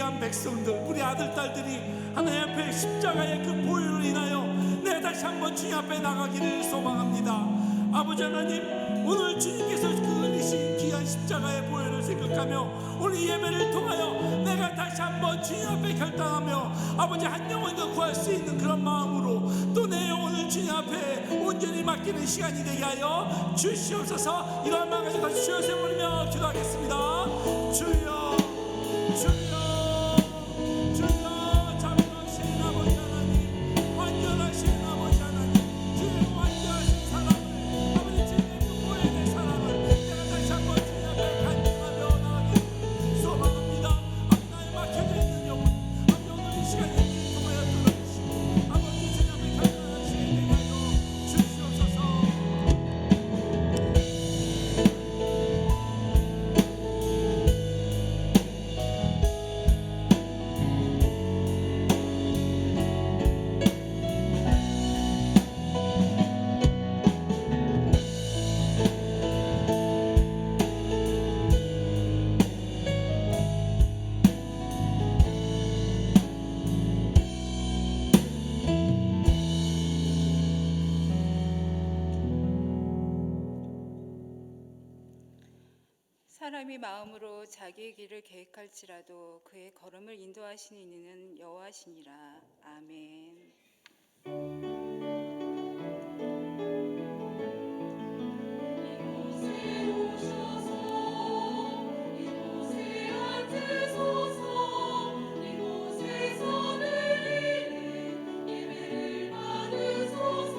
귀한 백성들, 우리 아들, 딸들이 하나님 앞에 십자가의 그 보혈로 인하여 내가 다시 한번 주님 앞에 나가기를 소망합니다. 아버지 하나님, 오늘 주님께서 그리신 귀한 십자가의 보혈을 생각하며 오늘 예배를 통하여 내가 다시 한번 주님 앞에 결단하며 아버지 한 영혼을 구할 수 있는 그런 마음으로 또 내 영혼을 주님 앞에 온전히 맡기는 시간이 되게 하여 주시옵소서. 이런 마음 가지고 다시 주여 세우며 기도하겠습니다. 주여, 주여, 주여, 자비하신 아버지 하나님, 완전하신 아버지 하나님, 주의 완전하신 사랑을, 아버지 주의 보혈의 사랑을 내가 다시 한번 주님 앞에 간증하며 나가기를 소망합니다. 아버지 나의 막혀져 있는 영혼, 아버지 오늘 이 시간에 통하여 뚫어주시고 아버지 주님 앞에 간증하시게 되게 하여 주시옵소서. 사람이 마음으로 자기의 길을 계획할지라도 그의 걸음을 인도하시는 이는 여호와시니라. 아멘. 이곳에 오셔서 이곳에 앉으소서. 이곳에서 드리는 예배를 받으소서.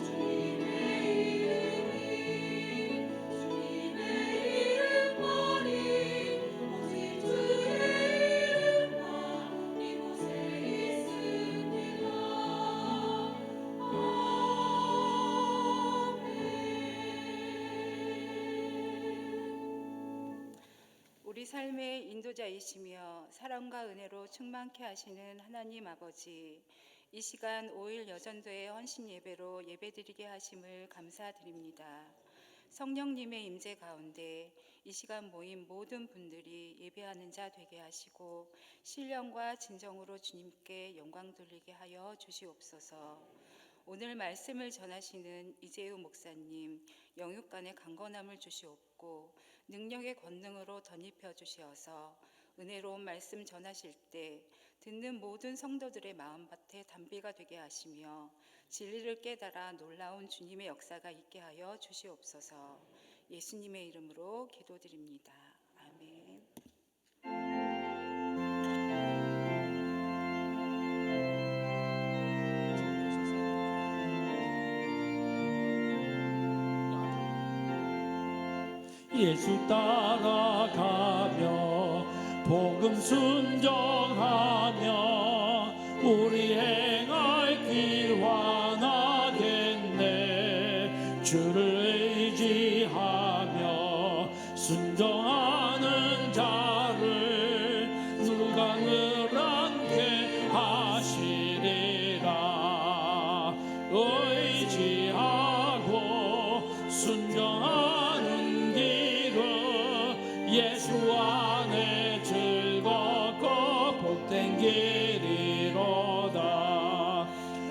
주님의 이름만이 오직 주의 이름만 이곳에 있습니다. 우리 삶의 인도자이시며 사랑과 은혜로 충만케 하시는 하나님 아버지, 이 시간 5일 여전도의 헌신 예배로 예배드리게 하심을 감사드립니다. 성령님의 임재 가운데 이 시간 모인 모든 분들이 예배하는 자 되게 하시고 신령과 진정으로 주님께 영광 돌리게 하여 주시옵소서. 오늘 말씀을 전하시는 이재우 목사님, 영육간의 강건함을 주시옵고 능력의 권능으로 덧입혀 주시어서 은혜로운 말씀 전하실 때 듣는 모든 성도들의 마음밭에 담비가 되게 하시며 진리를 깨달아 놀라운 주님의 역사가 있게 하여 주시옵소서. 예수님의 이름으로 기도드립니다. 아멘. 예수 따라가며 복음 순종하며 우리 행할 길 환하겠네. 주를 의지하며 순종하는 자를 누가 늘안게 하시리라. 의지하고 순종하는 길은 예수 안에 즐겁고 복된 길이로다.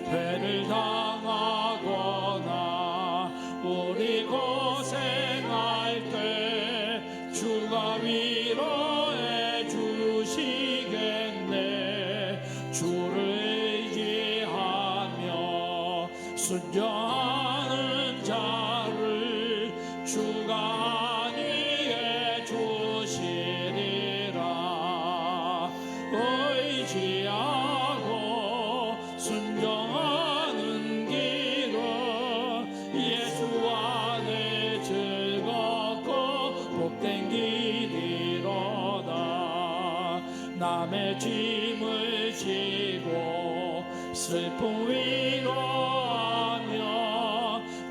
회를 당하거나 우리 고생할 때 주가 위로해 주시겠네. 주를 의지하며 순종하는 자를 주가 안위해 주시리라. 의지하고 순종하는 길은 예수 안에 즐겁고 복된 길이로다. 남의 짐을 지고 슬픔 위로하며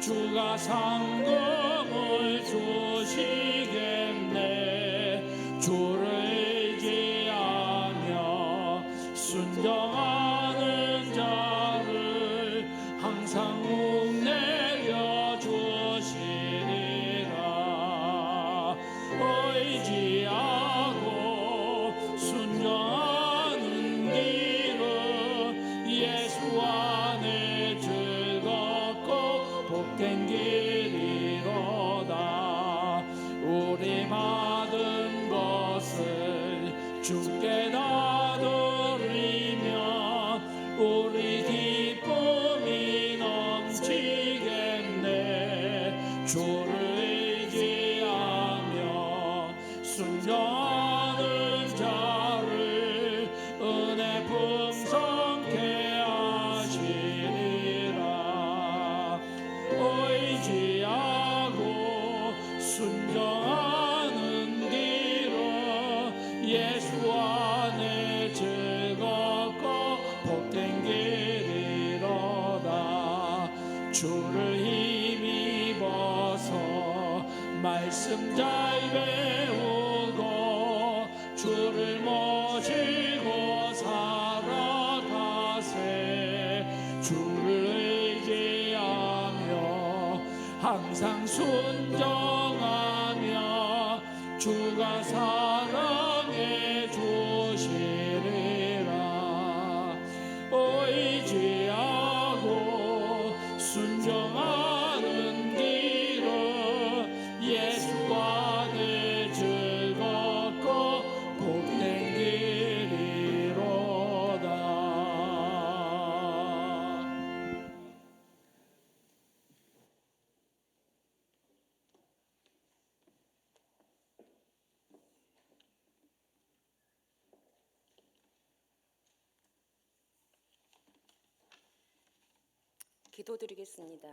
주가 상급을 주시겠네. 주를 의지하며 순종하는 자를 항상 묵내려 주시리라. 의지하고 항상 순종하며 주가 사랑해 주시리라. 의지하고 순종하는 길은 예수와 늘 즐겁고 복된 길이로다. 기도드리겠습니다.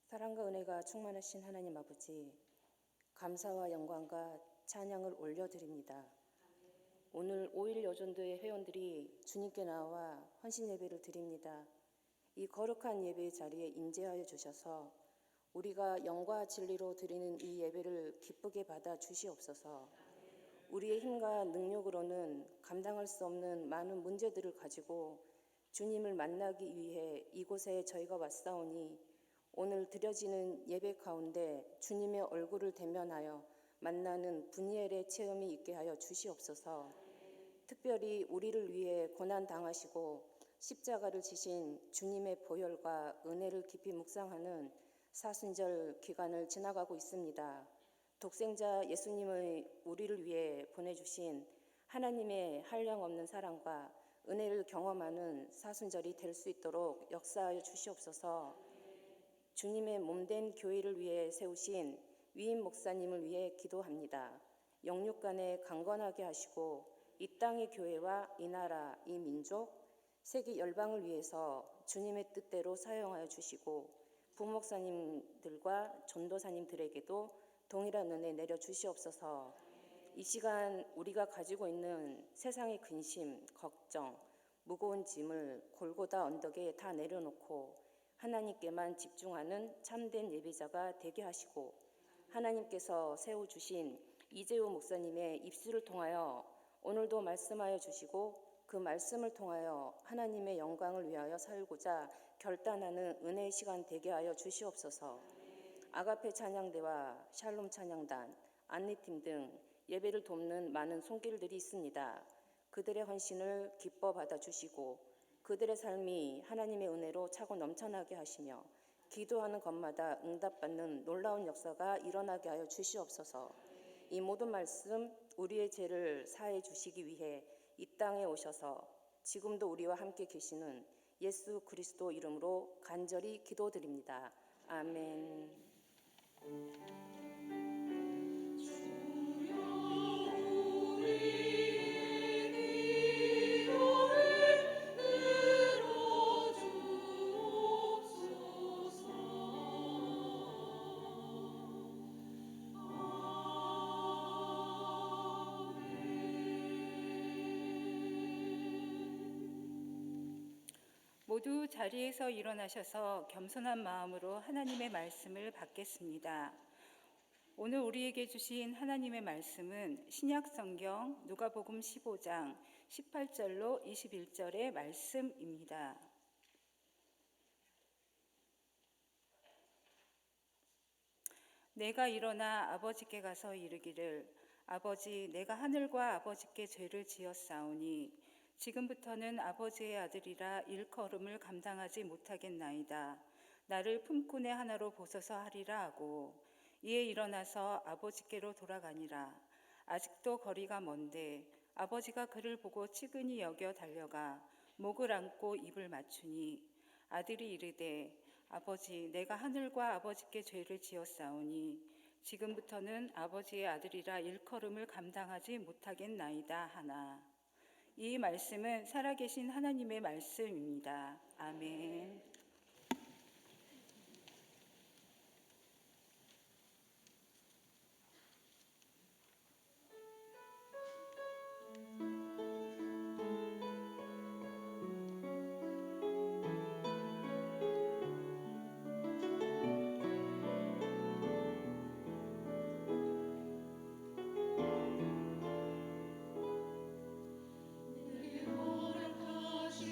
사랑과 은혜가 충만하신 하나님 아버지, 감사와 영광과 찬양을 올려드립니다. 오늘 5일 여전도의 회원들이 주님께 나와 헌신 예배를 드립니다. 이 거룩한 예배의 자리에 임재하여 주셔서 우리가 영과 진리로 드리는 이 예배를 기쁘게 받아 주시옵소서. 우리의 힘과 능력으로는 감당할 수 없는 많은 문제들을 가지고 주님을 만나기 위해 이곳에 저희가 왔사오니 오늘 드려지는 예배 가운데 주님의 얼굴을 대면하여 만나는 분이엘의 체험이 있게 하여 주시옵소서. 특별히 우리를 위해 고난 당하시고 십자가를 지신 주님의 보혈과 은혜를 깊이 묵상하는 사순절 기간을 지나가고 있습니다. 독생자 예수님의 우리를 위해 보내주신 하나님의 한량없는 사랑과 은혜를 경험하는 사순절이 될 수 있도록 역사하여 주시옵소서. 주님의 몸된 교회를 위해 세우신 위임 목사님을 위해 기도합니다. 영육간에 강건하게 하시고 이 땅의 교회와 이 나라, 이 민족, 세계 열방을 위해서 주님의 뜻대로 사용하여 주시고 부목사님들과 전도사님들에게도 동일한 은혜 내려 주시옵소서. 이 시간 우리가 가지고 있는 세상의 근심, 걱정, 무거운 짐을 골고다 언덕에 다 내려놓고 하나님께만 집중하는 참된 예배자가 되게 하시고 하나님께서 세워주신 이재호 목사님의 입술을 통하여 오늘도 말씀하여 주시고 그 말씀을 통하여 하나님의 영광을 위하여 살고자 결단하는 은혜의 시간 되게 하여 주시옵소서. 아가페 찬양대와 샬롬 찬양단, 안내팀 등 예배를 돕는 많은 손길들이 있습니다. 그들의 헌신을 기뻐 받아주시고 그들의 삶이 하나님의 은혜로 차고 넘쳐나게 하시며 기도하는 것마다 응답받는 놀라운 역사가 일어나게 하여 주시옵소서. 이 모든 말씀 우리의 죄를 사해 주시기 위해 이 땅에 오셔서 지금도 우리와 함께 계시는 예수 그리스도 이름으로 간절히 기도드립니다. 아멘. 주여 우리의 기도를 모두 자리에서 일어나셔서 겸손한 마음으로 하나님의 말씀을 받겠습니다. 오늘 우리에게 주신 하나님의 말씀은 신약성경 누가복음 15장 18절로 21절의 말씀입니다. 내가 일어나 아버지께 가서 이르기를 아버지 내가 하늘과 아버지께 죄를 지었사오니 지금부터는 아버지의 아들이라 일컬음을 감당하지 못하겠나이다. 나를 품꾼의 하나로 보소서 하리라 하고 이에 일어나서 아버지께로 돌아가니라. 아직도 거리가 먼데 아버지가 그를 보고 치근히 여겨 달려가 목을 안고 입을 맞추니 아들이 이르되 아버지 내가 하늘과 아버지께 죄를 지었사오니 지금부터는 아버지의 아들이라 일컬음을 감당하지 못하겠나이다 하나. 이 말씀은 살아계신 하나님의 말씀입니다. 아멘. 내게 허락하신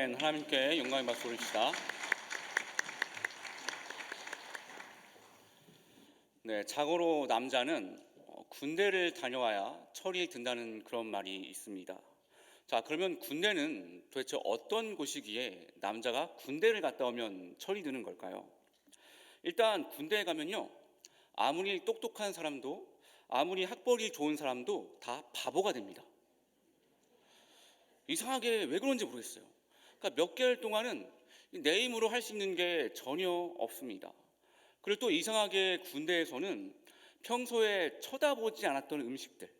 아멘. 하나님께 영광의 박수 올립시다. 네, 자고로 남자는 군대를 다녀와야 철이 든다는 그런 말이 있습니다. 자, 그러면 군대는 도대체 어떤 곳이기에 남자가 군대를 갔다 오면 철이 드는 걸까요? 일단 군대에 가면요, 아무리 똑똑한 사람도, 아무리 학벌이 좋은 사람도 다 바보가 됩니다. 이상하게 왜 그런지 모르겠어요. 그러니까 몇 개월 동안은 내 힘으로 할 수 있는 게 전혀 없습니다. 그리고 또 이상하게 군대에서는 평소에 쳐다보지 않았던 음식들,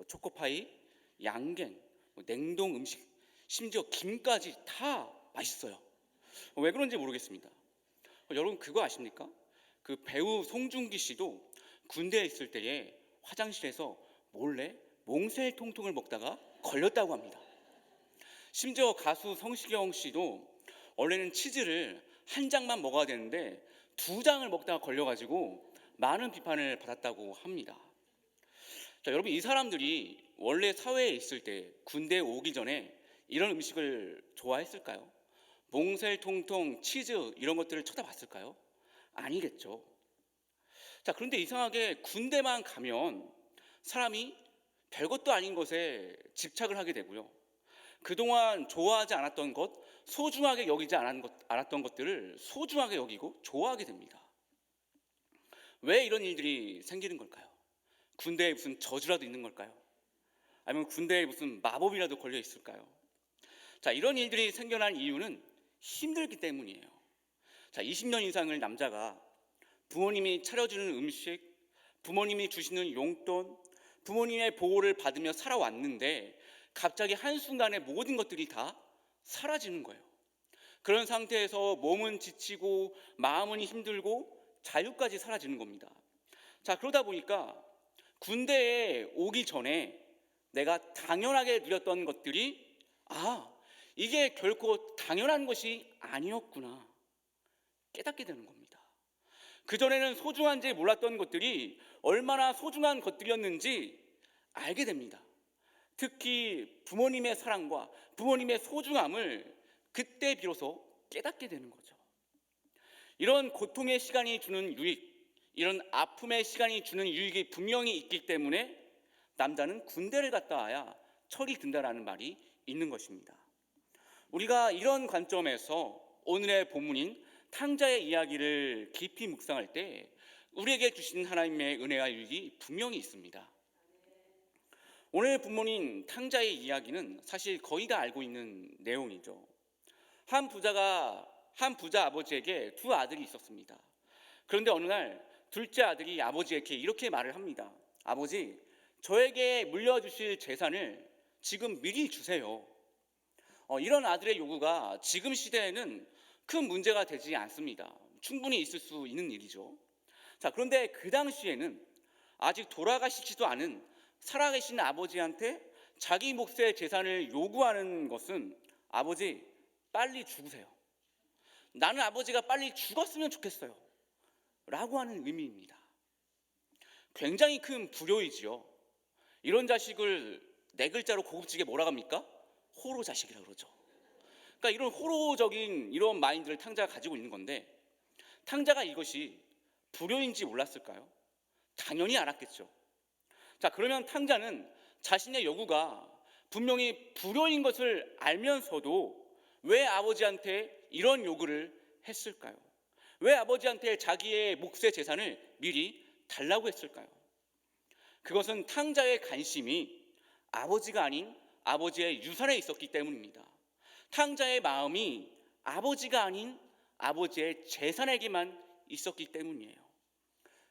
초코파이, 양갱, 냉동 음식, 심지어 김까지 다 맛있어요. 왜 그런지 모르겠습니다. 여러분 그거 아십니까? 그 배우 송중기 씨도 군대에 있을 때에 화장실에서 몰래 몽쉘통통을 먹다가 걸렸다고 합니다. 심지어 가수 성시경 씨도 원래는 치즈를 한 장만 먹어야 되는데 2장을 먹다가 걸려가지고 많은 비판을 받았다고 합니다. 자, 여러분 이 사람들이 원래 사회에 있을 때 군대에 오기 전에 이런 음식을 좋아했을까요? 몽쉘통통, 치즈 이런 것들을 쳐다봤을까요? 아니겠죠. 자, 그런데 이상하게 군대만 가면 사람이 별것도 아닌 것에 집착을 하게 되고요. 그동안 좋아하지 않았던 것, 소중하게 여기지 않았던 것들을 소중하게 여기고 좋아하게 됩니다. 왜 이런 일들이 생기는 걸까요? 군대에 무슨 저주라도 있는 걸까요? 아니면 군대에 무슨 마법이라도 걸려 있을까요? 자, 이런 일들이 생겨난 이유는 힘들기 때문이에요. 자, 20년 이상을 남자가 부모님이 차려주는 음식, 부모님이 주시는 용돈, 부모님의 보호를 받으며 살아왔는데 갑자기 한순간에 모든 것들이 다 사라지는 거예요. 그런 상태에서 몸은 지치고 마음은 힘들고 자유까지 사라지는 겁니다. 자, 그러다 보니까 군대에 오기 전에 내가 당연하게 누렸던 것들이 이게 결코 당연한 것이 아니었구나 깨닫게 되는 겁니다. 그전에는 소중한지 몰랐던 것들이 얼마나 소중한 것들이었는지 알게 됩니다. 특히 부모님의 사랑과 부모님의 소중함을 그때 비로소 깨닫게 되는 거죠. 이런 고통의 시간이 주는 유익, 이런 아픔의 시간이 주는 유익이 분명히 있기 때문에 남자는 군대를 갔다 와야 철이 든다라는 말이 있는 것입니다. 우리가 이런 관점에서 오늘의 본문인 탕자의 이야기를 깊이 묵상할 때 우리에게 주신 하나님의 은혜와 유익이 분명히 있습니다. 오늘 본문인 탕자의 이야기는 사실 거의 다 알고 있는 내용이죠. 한 부자 아버지에게 2 아들이 있었습니다. 그런데 어느 날 둘째 아들이 아버지에게 이렇게 말을 합니다. 아버지, 저에게 물려주실 재산을 지금 미리 주세요. 이런 아들의 요구가 지금 시대에는 큰 문제가 되지 않습니다. 충분히 있을 수 있는 일이죠. 자, 그런데 그 당시에는 아직 돌아가시지도 않은 살아계신 아버지한테 자기 몫의 재산을 요구하는 것은 아버지 빨리 죽으세요. 나는 아버지가 빨리 죽었으면 좋겠어요. 라고 하는 의미입니다. 굉장히 큰 불효이지요. 이런 자식을 4글자로 고급지게 뭐라고 합니까? 호로 자식이라고 그러죠. 그러니까 이런 호로적인 이런 마인드를 탕자가 가지고 있는 건데 탕자가 이것이 불효인지 몰랐을까요? 당연히 알았겠죠. 자, 그러면 탕자는 자신의 요구가 분명히 불효인 것을 알면서도 왜 아버지한테 이런 요구를 했을까요? 왜 아버지한테 자기의 몫의 재산을 미리 달라고 했을까요? 그것은 탕자의 관심이 아버지가 아닌 아버지의 유산에 있었기 때문입니다. 탕자의 마음이 아버지가 아닌 아버지의 재산에게만 있었기 때문이에요.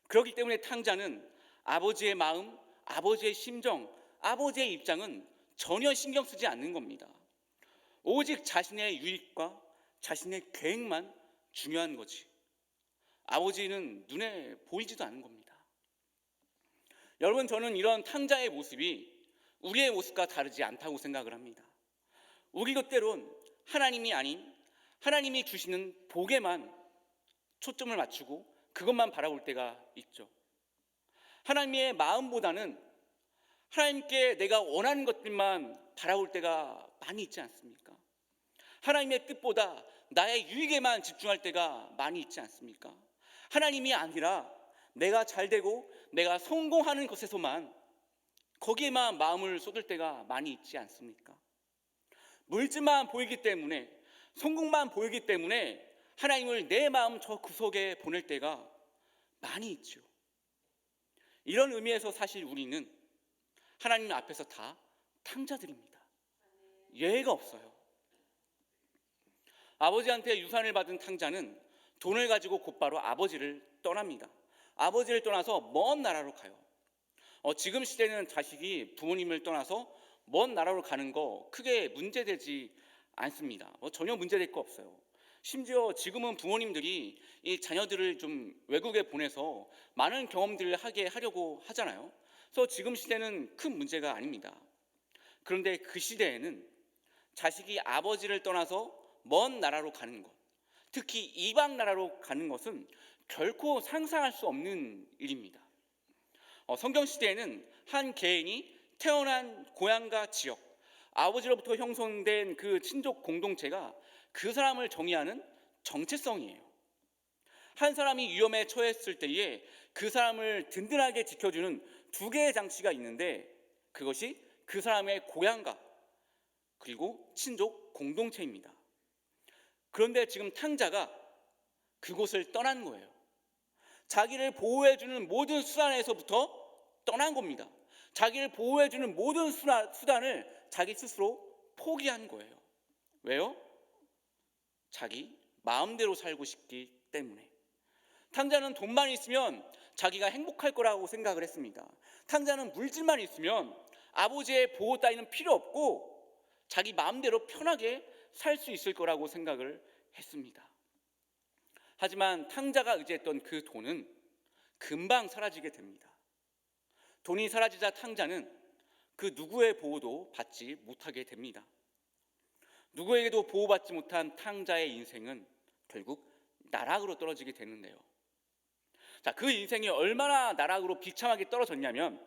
그렇기 때문에 탕자는 아버지의 마음, 아버지의 심정, 아버지의 입장은 전혀 신경 쓰지 않는 겁니다. 오직 자신의 유익과 자신의 계획만 중요한 거지. 아버지는 눈에 보이지도 않는 겁니다. 여러분, 저는 이런 탕자의 모습이 우리의 모습과 다르지 않다고 생각을 합니다. 우리도 때론 하나님이 아닌 하나님이 주시는 복에만 초점을 맞추고 그것만 바라볼 때가 있죠. 하나님의 마음보다는 하나님께 내가 원하는 것들만 바라볼 때가 많이 있지 않습니까? 하나님의 뜻보다 나의 유익에만 집중할 때가 많이 있지 않습니까? 하나님이 아니라 내가 잘되고 내가 성공하는 것에서만, 거기에만 마음을 쏟을 때가 많이 있지 않습니까? 물질만 보이기 때문에, 성공만 보이기 때문에 하나님을 내 마음 저 구석에 보낼 때가 많이 있죠. 이런 의미에서 사실 우리는 하나님 앞에서 다 탕자들입니다. 예외가 없어요. 아버지한테 유산을 받은 탕자는 돈을 가지고 곧바로 아버지를 떠납니다. 아버지를 떠나서 먼 나라로 가요. 지금 시대는 자식이 부모님을 떠나서 먼 나라로 가는 거 크게 문제되지 않습니다. 전혀 문제될 거 없어요. 심지어 지금은 부모님들이 이 자녀들을 좀 외국에 보내서 많은 경험들을 하게 하려고 하잖아요. 그래서 지금 시대는 큰 문제가 아닙니다. 그런데 그 시대에는 자식이 아버지를 떠나서 먼 나라로 가는 것, 특히 이방 나라로 가는 것은 결코 상상할 수 없는 일입니다. 성경 시대에는 한 개인이 태어난 고향과 지역, 아버지로부터 형성된 그 친족 공동체가 그 사람을 정의하는 정체성이에요. 한 사람이 위험에 처했을 때에 그 사람을 든든하게 지켜주는 두 개의 장치가 있는데, 그것이 그 사람의 고향과 그리고 친족 공동체입니다. 그런데 지금 탕자가 그곳을 떠난 거예요. 자기를 보호해주는 모든 수단에서부터 떠난 겁니다. 자기를 보호해주는 모든 수단을 자기 스스로 포기한 거예요. 왜요? 자기 마음대로 살고 싶기 때문에. 탕자는 돈만 있으면 자기가 행복할 거라고 생각을 했습니다. 탕자는 물질만 있으면 아버지의 보호 따위는 필요 없고 자기 마음대로 편하게 살 수 있을 거라고 생각을 했습니다. 하지만 탕자가 의지했던 그 돈은 금방 사라지게 됩니다. 돈이 사라지자 탕자는 그 누구의 보호도 받지 못하게 됩니다. 누구에게도 보호받지 못한 탕자의 인생은 결국 나락으로 떨어지게 되는데요. 자, 그 인생이 얼마나 나락으로 비참하게 떨어졌냐면,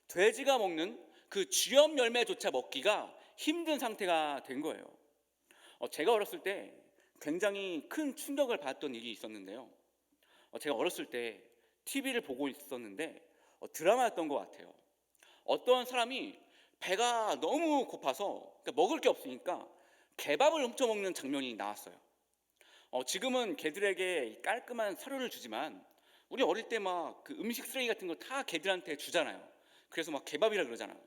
돼지가 먹는 그 쥐염 열매조차 먹기가 힘든 상태가 된 거예요. 제가 어렸을 때 굉장히 큰 충격을 받았던 일이 있었는데요. 제가 어렸을 때 TV를 보고 있었는데 드라마였던 것 같아요. 어떤 사람이 배가 너무 고파서, 그러니까 먹을 게 없으니까 개밥을 훔쳐먹는 장면이 나왔어요. 지금은 개들에게 깔끔한 사료를 주지만 우리 어릴 때 막 그 음식 쓰레기 같은 거 다 개들한테 주잖아요. 그래서 막 개밥이라 그러잖아요.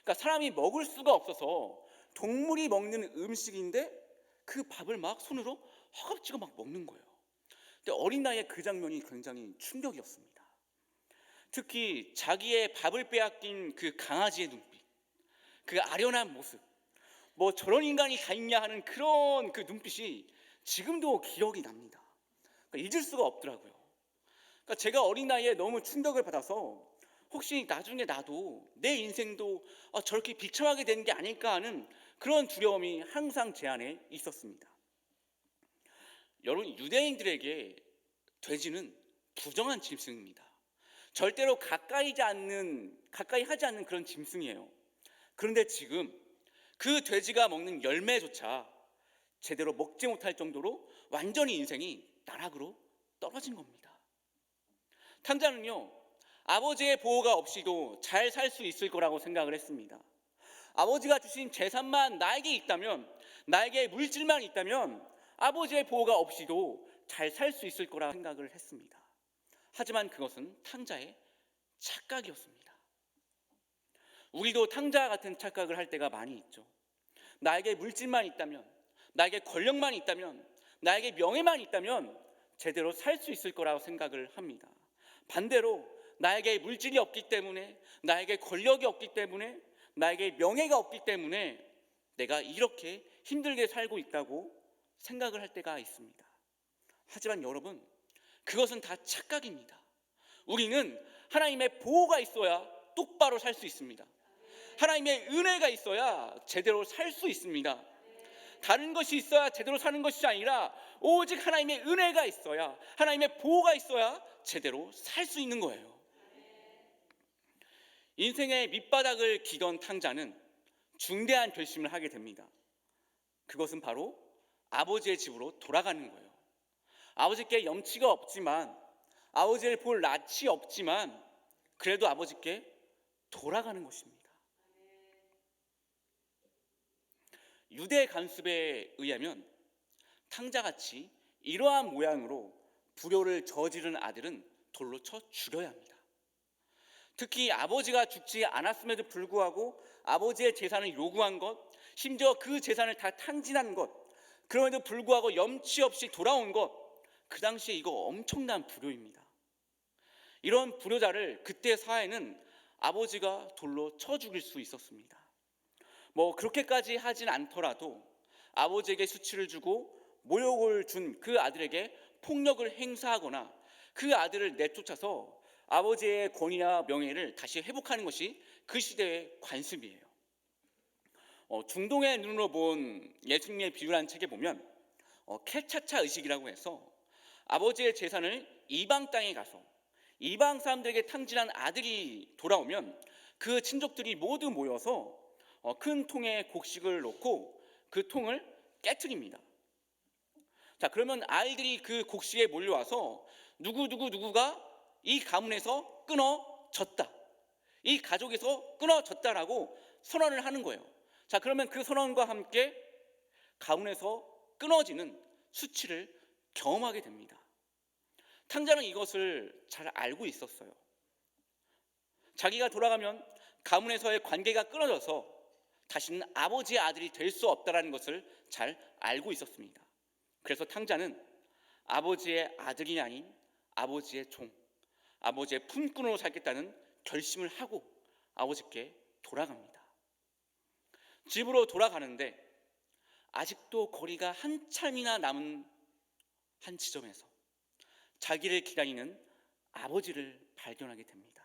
그러니까 사람이 먹을 수가 없어서 동물이 먹는 음식인데 그 밥을 막 손으로 허겁지겁 막 먹는 거예요. 근데 어린 나이에 그 장면이 굉장히 충격이었습니다. 특히 자기의 밥을 빼앗긴 그 강아지의 눈빛, 그 아련한 모습, 뭐 저런 인간이 다 있냐 하는 그런 그 눈빛이 지금도 기억이 납니다. 그러니까 잊을 수가 없더라고요. 그러니까 제가 어린 나이에 너무 충격을 받아서 혹시 나중에 나도 내 인생도 저렇게 비참하게 되는 게 아닐까 하는 그런 두려움이 항상 제 안에 있었습니다. 여러분, 유대인들에게 돼지는 부정한 짐승입니다. 절대로 가까이 하지 않는 그런 짐승이에요. 그런데 지금 그 돼지가 먹는 열매조차 제대로 먹지 못할 정도로 완전히 인생이 나락으로 떨어진 겁니다. 탕자는요, 아버지의 보호가 없이도 잘 살 수 있을 거라고 생각을 했습니다. 아버지가 주신 재산만 나에게 있다면, 나에게 물질만 있다면 아버지의 보호가 없이도 잘 살 수 있을 거라 생각을 했습니다. 하지만 그것은 탕자의 착각이었습니다. 우리도 탕자와 같은 착각을 할 때가 많이 있죠. 나에게 물질만 있다면, 나에게 권력만 있다면, 나에게 명예만 있다면 제대로 살 수 있을 거라고 생각을 합니다. 반대로 나에게 물질이 없기 때문에, 나에게 권력이 없기 때문에, 나에게 명예가 없기 때문에 내가 이렇게 힘들게 살고 있다고 생각을 할 때가 있습니다. 하지만 여러분, 그것은 다 착각입니다. 우리는 하나님의 보호가 있어야 똑바로 살 수 있습니다. 하나님의 은혜가 있어야 제대로 살 수 있습니다. 다른 것이 있어야 제대로 사는 것이 아니라 오직 하나님의 은혜가 있어야, 하나님의 보호가 있어야 제대로 살 수 있는 거예요. 인생의 밑바닥을 기던 탕자는 중대한 결심을 하게 됩니다. 그것은 바로 아버지의 집으로 돌아가는 거예요. 아버지께 염치가 없지만, 아버지를 볼 낯이 없지만 그래도 아버지께 돌아가는 것입니다. 유대 관습에 의하면 탕자같이 이러한 모양으로 불효를 저지른 아들은 돌로 쳐 죽여야 합니다. 특히 아버지가 죽지 않았음에도 불구하고 아버지의 재산을 요구한 것, 심지어 그 재산을 다 탕진한 것, 그럼에도 불구하고 염치 없이 돌아온 것, 그 당시에 이거 엄청난 불효입니다. 이런 불효자를 그때 사회는 아버지가 돌로 쳐 죽일 수 있었습니다. 그렇게까지 하진 않더라도 아버지에게 수치를 주고 모욕을 준 그 아들에게 폭력을 행사하거나 그 아들을 내쫓아서 아버지의 권위나 명예를 다시 회복하는 것이 그 시대의 관습이에요. 중동의 눈으로 본 예수님의 비유라는 책에 보면 캐차차 의식이라고 해서 아버지의 재산을 이방 땅에 가서 이방 사람들에게 탕진한 아들이 돌아오면 그 친족들이 모두 모여서 큰 통에 곡식을 놓고 그 통을 깨트립니다. 자, 그러면 아이들이 그 곡식에 몰려와서 누구가 이 가문에서 끊어졌다, 이 가족에서 끊어졌다라고 선언을 하는 거예요. 자, 그러면 그 선언과 함께 가문에서 끊어지는 수치를 경험하게 됩니다. 탕자는 이것을 잘 알고 있었어요. 자기가 돌아가면 가문에서의 관계가 끊어져서 다시는 아버지의 아들이 될 수 없다는 것을 잘 알고 있었습니다. 그래서 탕자는 아버지의 아들이 아닌 아버지의 종, 아버지의 품꾼으로 살겠다는 결심을 하고 아버지께 돌아갑니다. 집으로 돌아가는데 아직도 거리가 한참이나 남은 한 지점에서 자기를 기다리는 아버지를 발견하게 됩니다.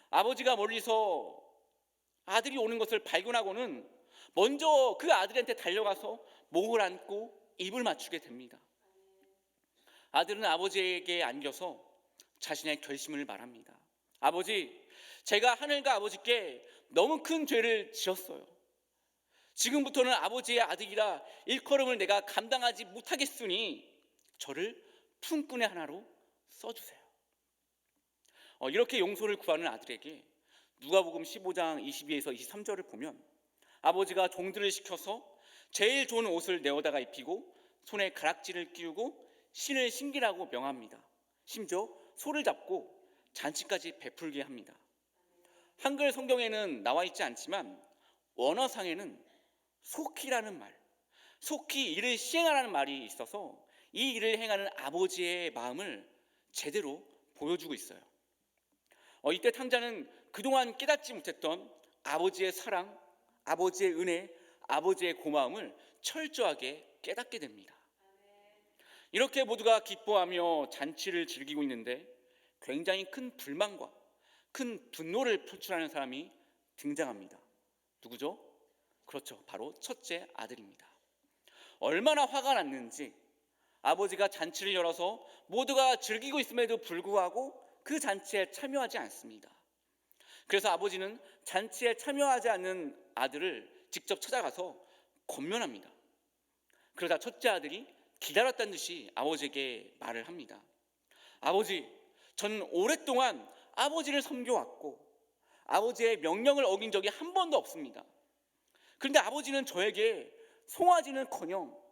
아버지가 멀리서 아들이 오는 것을 발견하고는 먼저 그 아들한테 달려가서 목을 안고 입을 맞추게 됩니다. 아들은 아버지에게 안겨서 자신의 결심을 말합니다. 아버지, 제가 하늘과 아버지께 너무 큰 죄를 지었어요. 지금부터는 아버지의 아들이라 일컬음을 내가 감당하지 못하겠으니 저를 품꾼의 하나로 써주세요. 이렇게 용서를 구하는 아들에게 누가복음 15장 22에서 23절을 보면 아버지가 종들을 시켜서 제일 좋은 옷을 내어다가 입히고 손에 가락지를 끼우고 신을 신기라고 명합니다. 심지어 소를 잡고 잔치까지 베풀게 합니다. 한글 성경에는 나와 있지 않지만 원어상에는 속히라는 말, 속히 이를 시행하라는 말이 있어서 이 일을 행하는 아버지의 마음을 제대로 보여주고 있어요. 이때 탕자는 그동안 깨닫지 못했던 아버지의 사랑, 아버지의 은혜, 아버지의 고마움을 철저하게 깨닫게 됩니다. 이렇게 모두가 기뻐하며 잔치를 즐기고 있는데 굉장히 큰 불만과 큰 분노를 표출하는 사람이 등장합니다. 누구죠? 그렇죠. 바로 첫째 아들입니다. 얼마나 화가 났는지 아버지가 잔치를 열어서 모두가 즐기고 있음에도 불구하고 그 잔치에 참여하지 않습니다. 그래서 아버지는 잔치에 참여하지 않는 아들을 직접 찾아가서 권면합니다. 그러다 첫째 아들이 기다렸다는 듯이 아버지에게 말을 합니다. 아버지, 저는 오랫동안 아버지를 섬겨왔고 아버지의 명령을 어긴 적이 한 번도 없습니다. 그런데 아버지는 저에게 송아지는커녕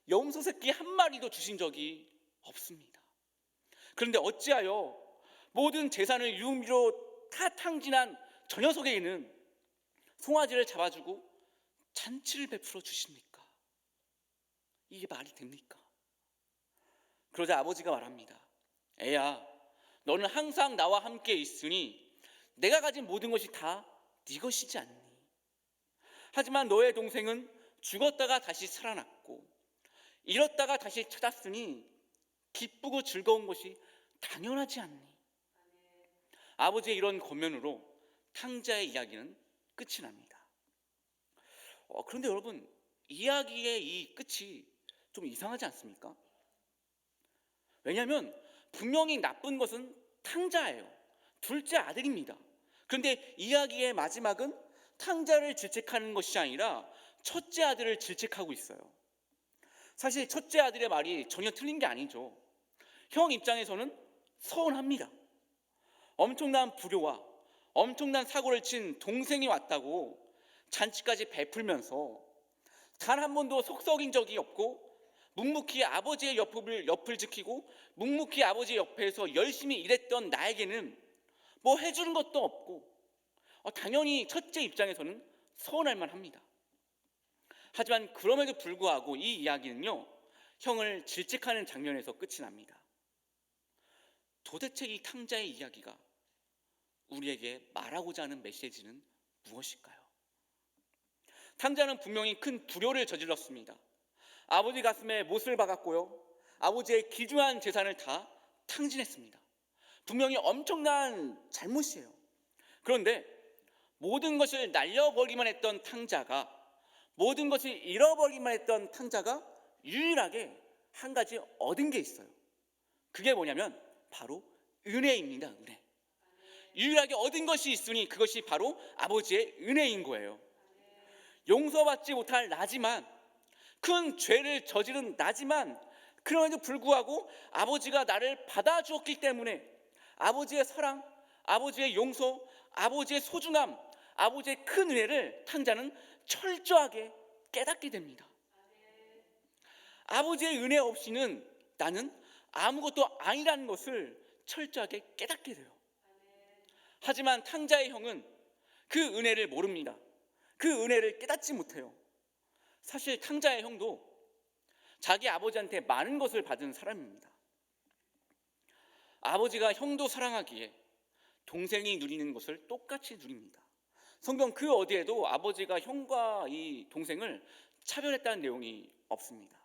염소 새끼 한 마리도 주신 적이 없습니다. 그런데 어찌하여 모든 재산을 유미로 다 탕진한 저 녀석에게는 송아지를 잡아주고 잔치를 베풀어 주십니까? 이게 말이 됩니까? 그러자 아버지가 말합니다. 애야, 너는 항상 나와 함께 있으니 내가 가진 모든 것이 다 네 것이지 않니? 하지만 너의 동생은 죽었다가 다시 살아났고 잃었다가 다시 찾았으니 기쁘고 즐거운 것이 당연하지 않니? 아버지의 이런 권면으로 탕자의 이야기는 끝이 납니다. 그런데 여러분, 이야기의 이 끝이 좀 이상하지 않습니까? 왜냐하면 분명히 나쁜 것은 탕자예요. 둘째 아들입니다. 그런데 이야기의 마지막은 탕자를 질책하는 것이 아니라 첫째 아들을 질책하고 있어요. 사실 첫째 아들의 말이 전혀 틀린 게 아니죠. 형 입장에서는 서운합니다. 엄청난 불효와 엄청난 사고를 친 동생이 왔다고 잔치까지 베풀면서 단 한 번도 속썩인 적이 없고 묵묵히 아버지의 옆을 지키고 묵묵히 아버지의 옆에서 열심히 일했던 나에게는 뭐 해주는 것도 없고 당연히 첫째 입장에서는 서운할 만합니다. 하지만 그럼에도 불구하고 이 이야기는요, 형을 질책하는 장면에서 끝이 납니다. 도대체 이 탕자의 이야기가 우리에게 말하고자 하는 메시지는 무엇일까요? 탕자는 분명히 큰 불효를 저질렀습니다. 아버지 가슴에 못을 박았고요, 아버지의 귀중한 재산을 다 탕진했습니다. 분명히 엄청난 잘못이에요. 그런데 모든 것을 날려버리기만 했던 탕자가, 모든 것을 잃어버리기만 했던 탕자가 유일하게 한 가지 얻은 게 있어요. 그게 뭐냐면 바로 은혜입니다. 은혜. 유일하게 얻은 것이 있으니 그것이 바로 아버지의 은혜인 거예요. 용서받지 못할 나지만, 큰 죄를 저지른 나지만, 그럼에도 불구하고 아버지가 나를 받아주었기 때문에 아버지의 사랑, 아버지의 용서, 아버지의 소중함, 아버지의 큰 은혜를 탕자는 철저하게 깨닫게 됩니다. 아버지의 은혜 없이는 나는 아무것도 아니라는 것을 철저하게 깨닫게 돼요. 하지만 탕자의 형은 그 은혜를 모릅니다. 그 은혜를 깨닫지 못해요. 사실 탕자의 형도 자기 아버지한테 많은 것을 받은 사람입니다. 아버지가 형도 사랑하기에 동생이 누리는 것을 똑같이 누립니다. 성경 그 어디에도 아버지가 형과 이 동생을 차별했다는 내용이 없습니다.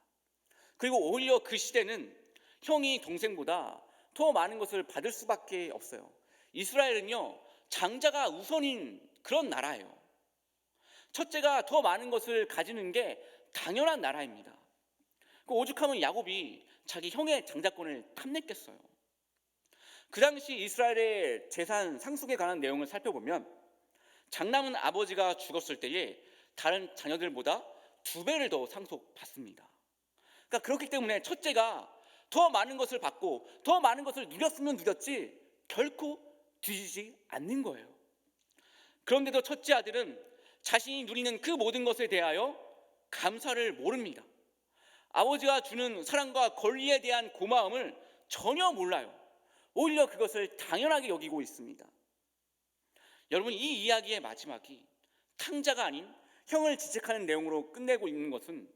그리고 오히려 그 시대는 형이 동생보다 더 많은 것을 받을 수밖에 없어요. 이스라엘은요, 장자가 우선인 그런 나라예요. 첫째가 더 많은 것을 가지는 게 당연한 나라입니다. 그 오죽하면 야곱이 자기 형의 장자권을 탐냈겠어요. 그 당시 이스라엘의 재산 상속에 관한 내용을 살펴보면 장남은 아버지가 죽었을 때에 다른 자녀들보다 2배를 더 상속받습니다. 그러니까 그렇기 때문에 첫째가 더 많은 것을 받고 더 많은 것을 누렸으면 누렸지 결코 뒤지지 않는 거예요. 그런데도 첫째 아들은 자신이 누리는 그 모든 것에 대하여 감사를 모릅니다. 아버지가 주는 사랑과 권리에 대한 고마움을 전혀 몰라요. 오히려 그것을 당연하게 여기고 있습니다. 여러분, 이 이야기의 마지막이 탕자가 아닌 형을 지적하는 내용으로 끝내고 있는 것은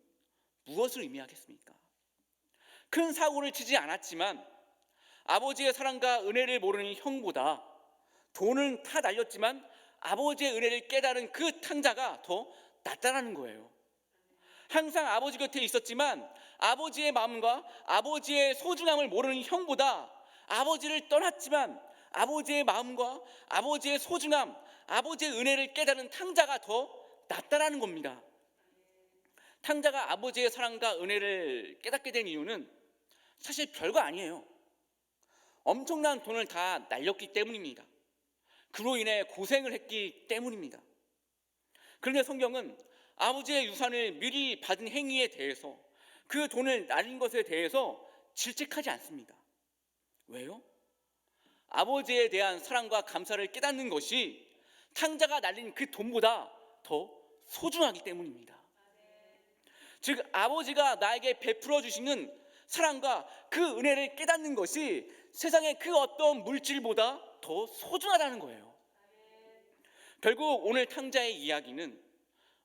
무엇을 의미하겠습니까? 큰 사고를 치지 않았지만 아버지의 사랑과 은혜를 모르는 형보다 돈은 다 날렸지만 아버지의 은혜를 깨달은 그 탕자가 더 낫다라는 거예요. 항상 아버지 곁에 있었지만 아버지의 마음과 아버지의 소중함을 모르는 형보다 아버지를 떠났지만 아버지의 마음과 아버지의 소중함, 아버지의 은혜를 깨달은 탕자가 더 낫다라는 겁니다. 탕자가 아버지의 사랑과 은혜를 깨닫게 된 이유는 사실 별거 아니에요. 엄청난 돈을 다 날렸기 때문입니다. 그로 인해 고생을 했기 때문입니다. 그런데 성경은 아버지의 유산을 미리 받은 행위에 대해서, 그 돈을 날린 것에 대해서 질책하지 않습니다. 왜요? 아버지에 대한 사랑과 감사를 깨닫는 것이 탕자가 날린 그 돈보다 더 소중하기 때문입니다. 즉 아버지가 나에게 베풀어 주시는 사랑과 그 은혜를 깨닫는 것이 세상의 그 어떤 물질보다 더 소중하다는 거예요. 결국 오늘 탕자의 이야기는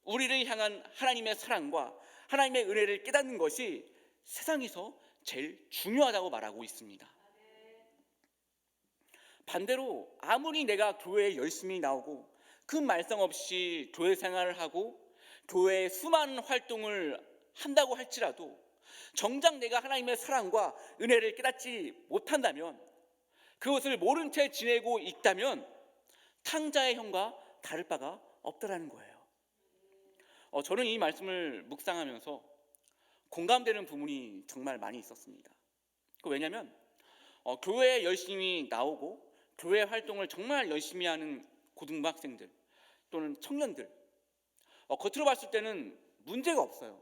우리를 향한 하나님의 사랑과 하나님의 은혜를 깨닫는 것이 세상에서 제일 중요하다고 말하고 있습니다. 반대로 아무리 내가 교회에 열심히 나오고 그 말썽 없이 교회 생활을 하고 교회에 수많은 활동을 한다고 할지라도 정작 내가 하나님의 사랑과 은혜를 깨닫지 못한다면, 그것을 모른 채 지내고 있다면 탕자의 형과 다를 바가 없다라는 거예요. 저는 이 말씀을 묵상하면서 공감되는 부분이 정말 많이 있었습니다. 왜냐하면 교회에 열심히 나오고 교회 활동을 정말 열심히 하는 고등부 학생들 또는 청년들, 겉으로 봤을 때는 문제가 없어요.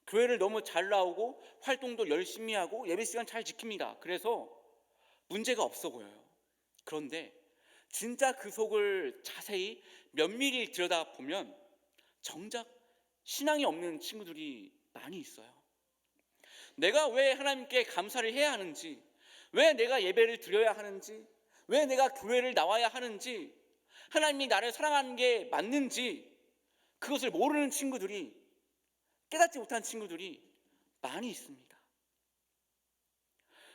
교회를 너무 잘 나오고 활동도 열심히 하고 예배 시간 잘 지킵니다. 그래서 문제가 없어 보여요. 그런데 진짜 그 속을 자세히 면밀히 들여다보면 정작 신앙이 없는 친구들이 많이 있어요. 내가 왜 하나님께 감사를 해야 하는지, 왜 내가 예배를 드려야 하는지, 왜 내가 교회를 나와야 하는지, 하나님이 나를 사랑하는 게 맞는지 그것을 모르는 친구들이, 깨닫지 못한 친구들이 많이 있습니다.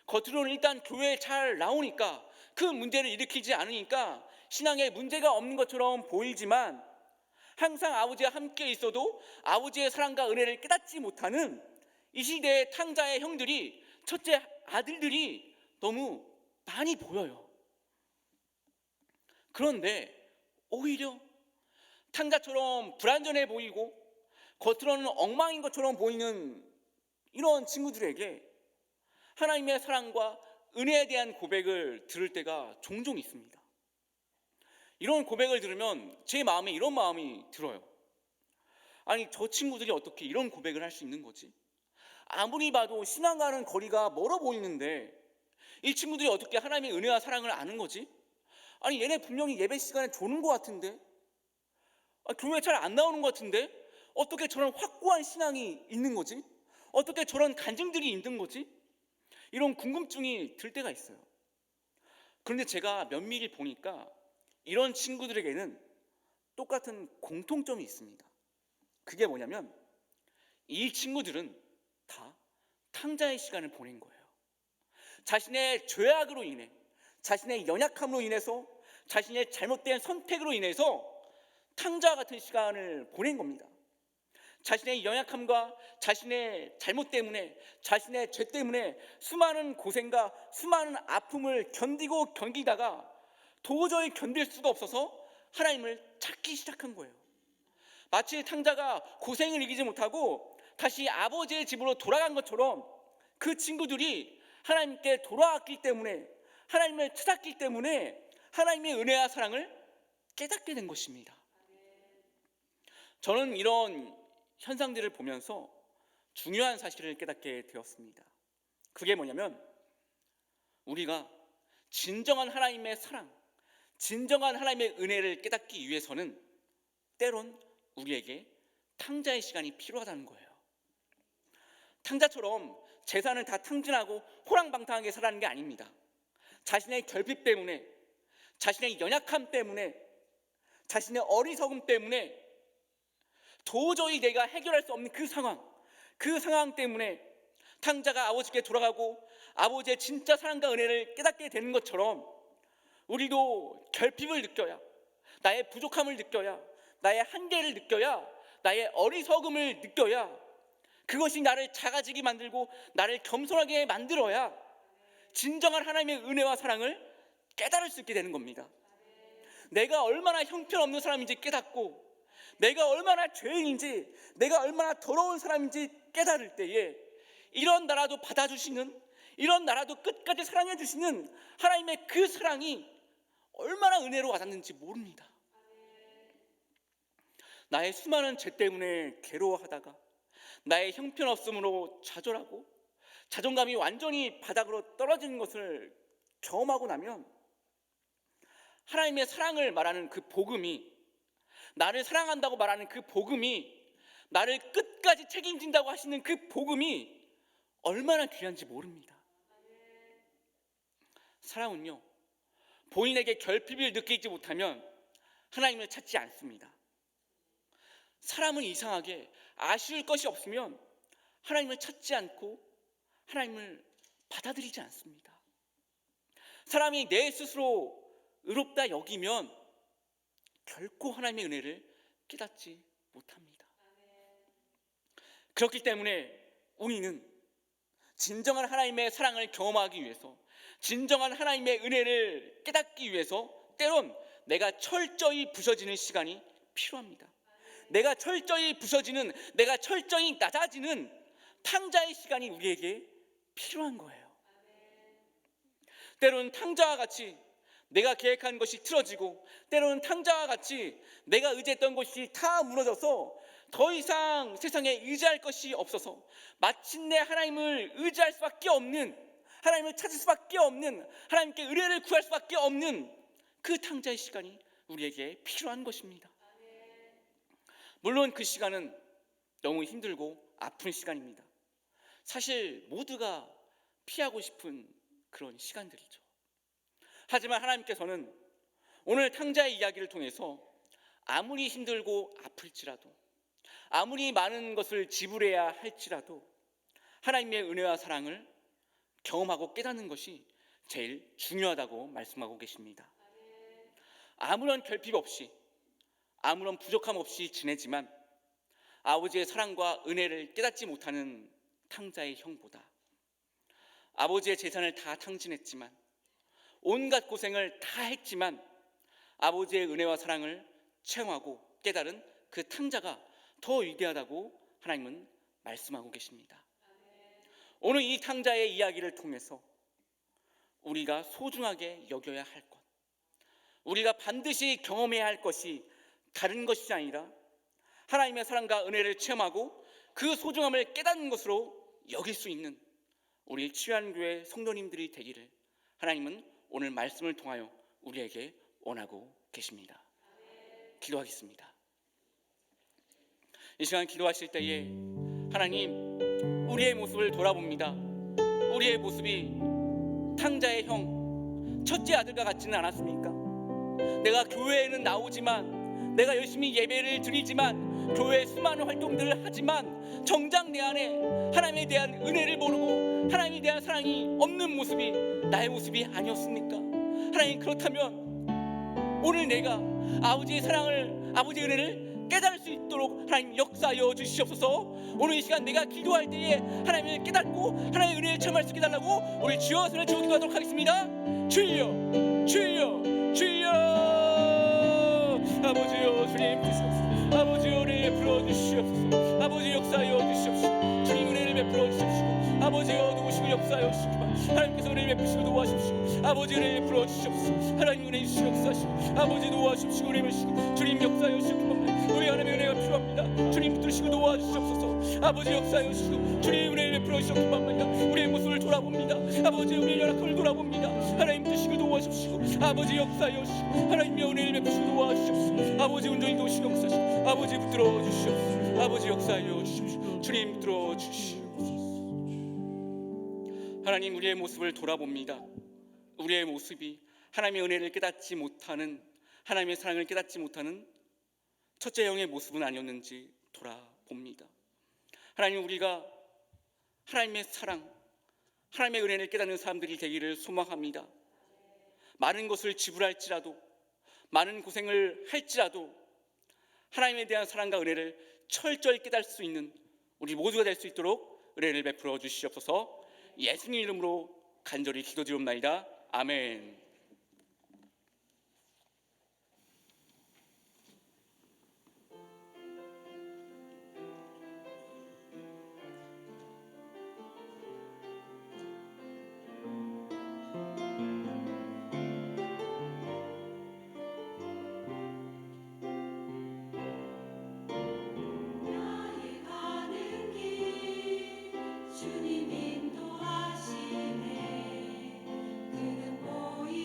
겉으로는 일단 교회에 잘 나오니까, 그 문제를 일으키지 않으니까 신앙에 문제가 없는 것처럼 보이지만, 항상 아버지와 함께 있어도 아버지의 사랑과 은혜를 깨닫지 못하는 이 시대의 탕자의 형들이, 첫째 아들들이 너무 많이 보여요. 그런데 오히려 탕자처럼 불완전해 보이고 겉으로는 엉망인 것처럼 보이는 이런 친구들에게 하나님의 사랑과 은혜에 대한 고백을 들을 때가 종종 있습니다. 이런 고백을 들으면 제 마음에 이런 마음이 들어요. 아니, 저 친구들이 어떻게 이런 고백을 할 수 있는 거지? 아무리 봐도 신앙과는 거리가 멀어 보이는데 이 친구들이 어떻게 하나님의 은혜와 사랑을 아는 거지? 아니, 얘네 분명히 예배 시간에 조는 것 같은데, 교회 잘 안 나오는 것 같은데 어떻게 저런 확고한 신앙이 있는 거지? 어떻게 저런 간증들이 있는 거지? 이런 궁금증이 들 때가 있어요. 그런데 제가 면밀히 보니까 이런 친구들에게는 똑같은 공통점이 있습니다. 그게 뭐냐면, 이 친구들은 다 탕자의 시간을 보낸 거예요. 자신의 죄악으로 인해, 자신의 연약함으로 인해서, 자신의 잘못된 선택으로 인해서 탕자와 같은 시간을 보낸 겁니다. 자신의 연약함과 자신의 잘못 때문에, 자신의 죄 때문에 수많은 고생과 수많은 아픔을 견디다가 도저히 견딜 수가 없어서 하나님을 찾기 시작한 거예요. 마치 탕자가 고생을 이기지 못하고 다시 아버지의 집으로 돌아간 것처럼 그 친구들이 하나님께 돌아왔기 때문에, 하나님을 찾았기 때문에 하나님의 은혜와 사랑을 깨닫게 된 것입니다. 저는 이런 현상들을 보면서 중요한 사실을 깨닫게 되었습니다. 그게 뭐냐면, 우리가 진정한 하나님의 사랑, 진정한 하나님의 은혜를 깨닫기 위해서는 때론 우리에게 탕자의 시간이 필요하다는 거예요. 탕자처럼 재산을 다 탕진하고 호랑방탕하게 살아가는 게 아닙니다. 자신의 결핍 때문에, 자신의 연약함 때문에, 자신의 어리석음 때문에 도저히 내가 해결할 수 없는 그 상황 때문에 탕자가 아버지께 돌아가고 아버지의 진짜 사랑과 은혜를 깨닫게 되는 것처럼, 우리도 결핍을 느껴야, 나의 부족함을 느껴야, 나의 한계를 느껴야, 나의 어리석음을 느껴야, 그것이 나를 작아지게 만들고 나를 겸손하게 만들어야 진정한 하나님의 은혜와 사랑을 깨달을 수 있게 되는 겁니다. 내가 얼마나 형편없는 사람인지 깨닫고, 내가 얼마나 죄인인지, 내가 얼마나 더러운 사람인지 깨달을 때에 이런 나라도 받아주시는, 이런 나라도 끝까지 사랑해 주시는 하나님의 그 사랑이 얼마나 은혜로 와닿는지 모릅니다. 나의 수많은 죄 때문에 괴로워하다가, 나의 형편없음으로 좌절하고 자존감이 완전히 바닥으로 떨어지는 것을 경험하고 나면, 하나님의 사랑을 말하는 그 복음이, 나를 사랑한다고 말하는 그 복음이, 나를 끝까지 책임진다고 하시는 그 복음이 얼마나 귀한지 모릅니다. 사랑은요, 본인에게 결핍을 느끼지 못하면 하나님을 찾지 않습니다. 사람은 이상하게 아쉬울 것이 없으면 하나님을 찾지 않고 하나님을 받아들이지 않습니다. 사람이 내 스스로 의롭다 여기면 결코 하나님의 은혜를 깨닫지 못합니다. 그렇기 때문에 우리는 진정한 하나님의 사랑을 경험하기 위해서, 진정한 하나님의 은혜를 깨닫기 위해서 때론 내가 철저히 부서지는 시간이 필요합니다. 내가 철저히 부서지는, 내가 철저히 낮아지는 탕자의 시간이 우리에게 필요한 거예요. 때로는 탕자와 같이 내가 계획한 것이 틀어지고, 때로는 탕자와 같이 내가 의지했던 것이 다 무너져서 더 이상 세상에 의지할 것이 없어서 마침내 하나님을 의지할 수밖에 없는, 하나님을 찾을 수밖에 없는, 하나님께 은혜를 구할 수밖에 없는 그 탕자의 시간이 우리에게 필요한 것입니다. 물론 그 시간은 너무 힘들고 아픈 시간입니다. 사실 모두가 피하고 싶은 그런 시간들이죠. 하지만 하나님께서는 오늘 탕자의 이야기를 통해서 아무리 힘들고 아플지라도, 아무리 많은 것을 지불해야 할지라도 하나님의 은혜와 사랑을 경험하고 깨닫는 것이 제일 중요하다고 말씀하고 계십니다. 아무런 결핍 없이, 아무런 부족함 없이 지내지만 아버지의 사랑과 은혜를 깨닫지 못하는 탕자의 형보다 아버지의 재산을 다 탕진했지만, 온갖 고생을 다 했지만 아버지의 은혜와 사랑을 체험하고 깨달은 그 탕자가 더 위대하다고 하나님은 말씀하고 계십니다. 오늘 이 탕자의 이야기를 통해서 우리가 소중하게 여겨야 할 것, 우리가 반드시 경험해야 할 것이 다른 것이 아니라 하나님의 사랑과 은혜를 체험하고 그 소중함을 깨닫는 것으로 여길 수 있는 우리 치유한교회 성도님들이 되기를 하나님은 오늘 말씀을 통하여 우리에게 원하고 계십니다. 기도하겠습니다. 이 시간 기도하실 때에 하나님, 우리의 모습을 돌아봅니다. 우리의 모습이 탕자의 형 첫째 아들과 같지는 않았습니까? 내가 교회에는 나오지만, 내가 열심히 예배를 드리지만, 교회에 수많은 활동들을 하지만 정작 내 안에 하나님에 대한 은혜를 모르고 하나님에 대한 사랑이 없는 모습이 나의 모습이 아니었습니까? 하나님, 그렇다면 오늘 내가 아버지의 사랑을, 아버지의 은혜를 깨달을 수 있도록 하나님 역사하여 주시옵소서. 오늘 이 시간 내가 기도할 때에 하나님을 깨닫고 하나님의 은혜를 체험할 수 있게 해달라고 우리 주여 손을 들고 기도하도록 하겠습니다. 주여, 주여, 주여. 아버지여, 주님 주시옵소서. 아버지여, 은혜 베풀어 주시옵소서. 아버지 역사하여 주시옵소서. 주님 은혜를 베풀어 주시옵소서. 아버지여, 도우시고 역사하여 주시옵소서. 하나님께서 은혜를 베푸시고 도와주십시오. 아버지 은혜를 베풀어 주시옵소서. 하나님 은혜 주시옵소서. 역사하시고 아버지 도와주십시오. 은혜 베푸시고 주님 역사하여 주시옵소서. 우리 하나님의 은혜가 필요합니다. 주님 붙드시고 도와주시옵소서. 아버지 역사하여 주시고 주님 은혜를 베풀어 주시옵소서. 우리의 모습을 돌아봅니다. 아버지 우리의 연약함을 돌아봅니다. 하나님 드시고 도와주십시오. 아버지 역사하여 주시고 하나님의 은혜를 베푸시고 도와주시옵소서. 아버지 온전히 도우시고 역사하시고 아버지 붙들어 주시옵소서. 아버지 역사하여 주십시오. 주님 붙들어 주시옵소서. 하나님, 우리의 모습을 돌아봅니다. 우리의 모습이 하나님의 은혜를 깨닫지 못하는, 하나님의 사랑을 깨닫지 못하는 첫째 형의 모습은 아니었는지 돌아봅니다. 하나님, 우리가 하나님의 사랑, 하나님의 은혜를 깨닫는 사람들이 되기를 소망합니다. 많은 것을 지불할지라도, 많은 고생을 할지라도 하나님에 대한 사랑과 은혜를 철저히 깨달을 수 있는 우리 모두가 될 수 있도록 은혜를 베풀어 주시옵소서. 예수님 이름으로 간절히 기도드리옵나이다. 아멘. 나의 가는 길 주님 인도하시네. 그는 보이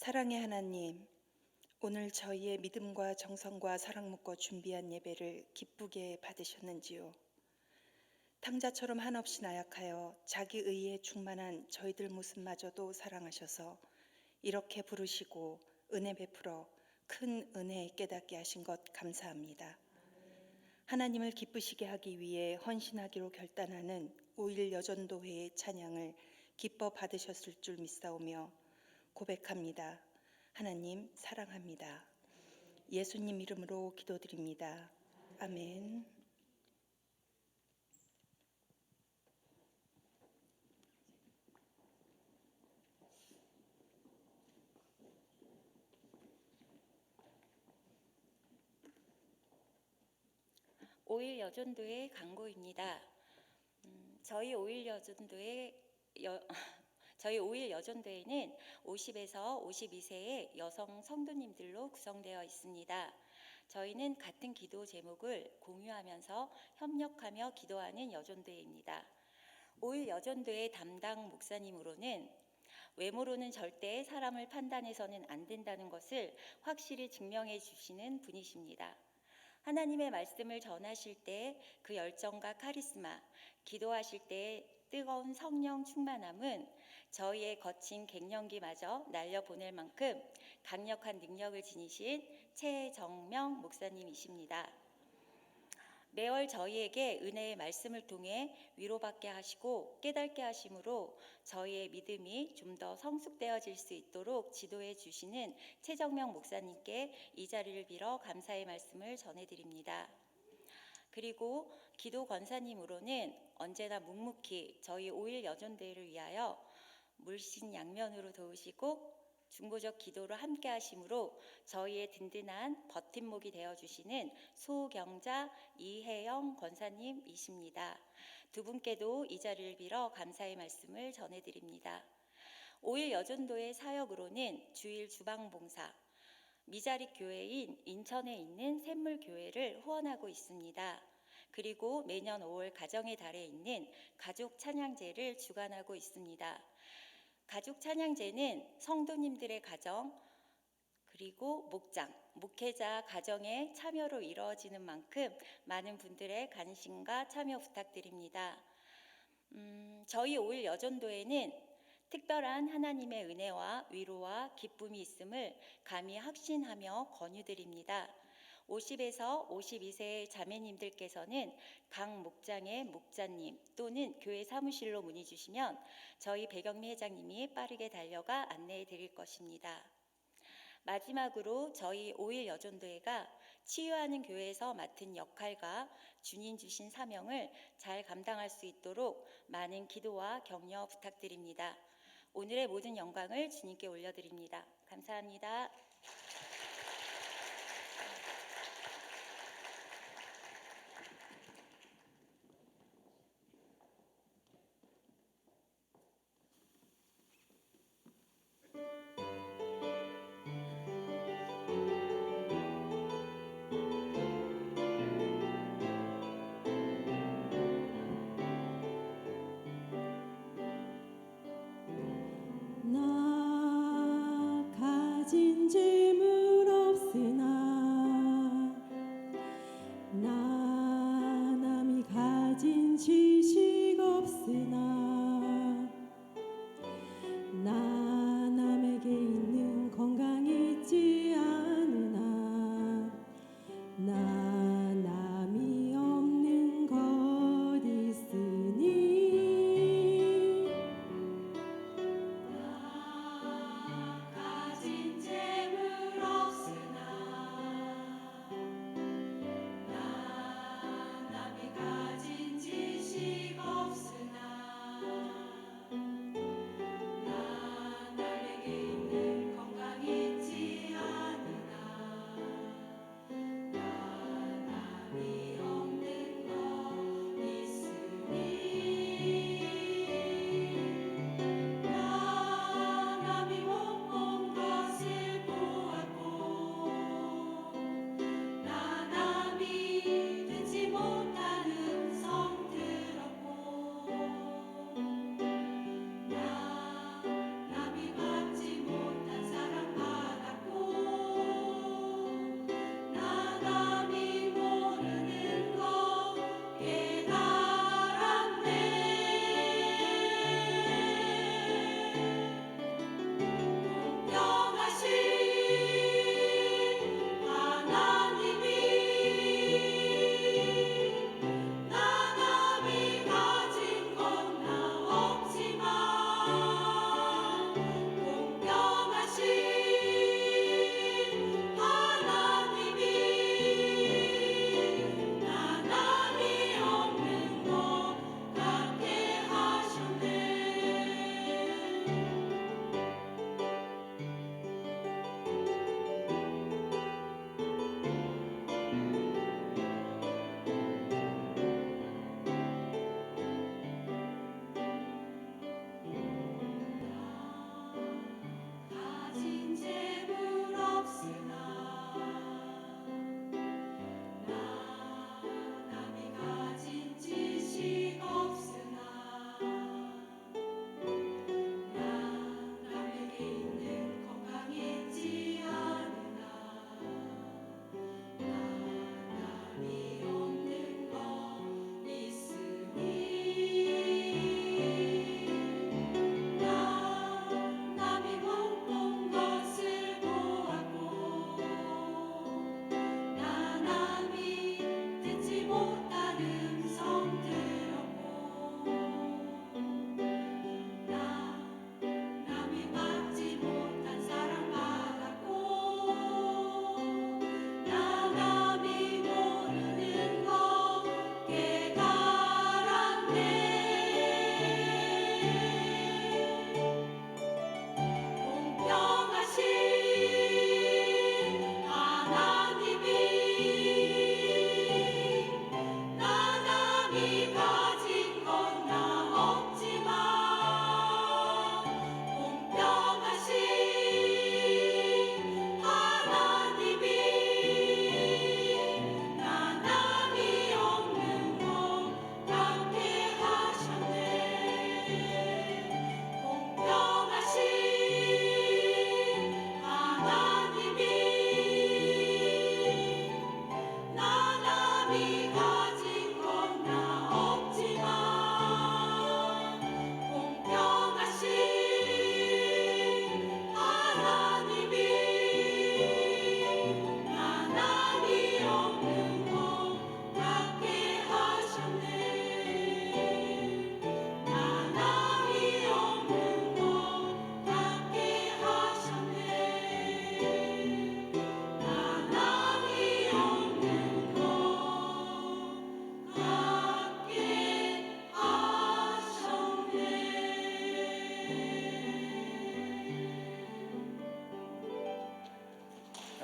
사랑의 하나님, 오늘 저희의 믿음과 정성과 사랑 묶어 준비한 예배를 기쁘게 받으셨는지요? 탕자처럼 한없이 나약하여 자기 의에 충만한 저희들 모습마저도 사랑하셔서 이렇게 부르시고 은혜 베풀어 큰 은혜 깨닫게 하신 것 감사합니다. 하나님을 기쁘시게 하기 위해 헌신하기로 결단하는 5일 여전도회의 찬양을 기뻐 받으셨을 줄 믿사오며 고백합니다. 하나님 사랑합니다. 예수님 이름으로 기도드립니다. 아멘. 오일 여전도의 강고입니다. 저희 오일 여전도회는 50에서 52세의 여성 성도님들로 구성되어 있습니다. 저희는 같은 기도 제목을 공유하면서 협력하며 기도하는 여전도회입니다. 오일 여전도회 담당 목사님으로는 외모로는 절대 사람을 판단해서는 안 된다는 것을 확실히 증명해 주시는 분이십니다. 하나님의 말씀을 전하실 때 그 열정과 카리스마, 기도하실 때 뜨거운 성령 충만함은 저희의 거친 갱년기마저 날려보낼 만큼 강력한 능력을 지니신 최정명 목사님이십니다. 매월 저희에게 은혜의 말씀을 통해 위로받게 하시고 깨닫게 하심으로 저희의 믿음이 좀 더 성숙되어질 수 있도록 지도해 주시는 최정명 목사님께 이 자리를 빌어 감사의 말씀을 전해드립니다. 그리고 기도 권사님으로는 언제나 묵묵히 저희 5일 여전대회를 위하여 물신양면으로 도우시고 중보적 기도로 함께 하심으로 저희의 든든한 버팀목이 되어주시는 소경자 이혜영 권사님이십니다. 두 분께도 이 자리를 빌어 감사의 말씀을 전해드립니다. 5일 여전도의 사역으로는 주일 주방봉사, 미자립 교회인 인천에 있는 샘물교회를 후원하고 있습니다. 그리고 매년 5월 가정의 달에 있는 가족 찬양제를 주관하고 있습니다. 가족 찬양제는 성도님들의 가정 그리고 목장, 목회자 가정의 참여로 이루어지는 만큼 많은 분들의 관심과 참여 부탁드립니다. 저희 5일 여전도회는 특별한 하나님의 은혜와 위로와 기쁨이 있음을 감히 확신하며 권유드립니다. 50에서 52세의 자매님들께서는 각 목장의 목자님 또는 교회 사무실로 문의 주시면 저희 배경미 회장님이 빠르게 달려가 안내해 드릴 것입니다. 마지막으로 저희 5일 여전도회가 치유하는 교회에서 맡은 역할과 주님 주신 사명을 잘 감당할 수 있도록 많은 기도와 격려 부탁드립니다. 오늘의 모든 영광을 주님께 올려드립니다. 감사합니다. 나 가진 재물 없으나 나 남이 가진 지식 없으나 나 남에게 있는 건강 있지 않으나 나 남이 없는 것 있으니 가진 재물 없으나 나 남이 가진 지식 없으나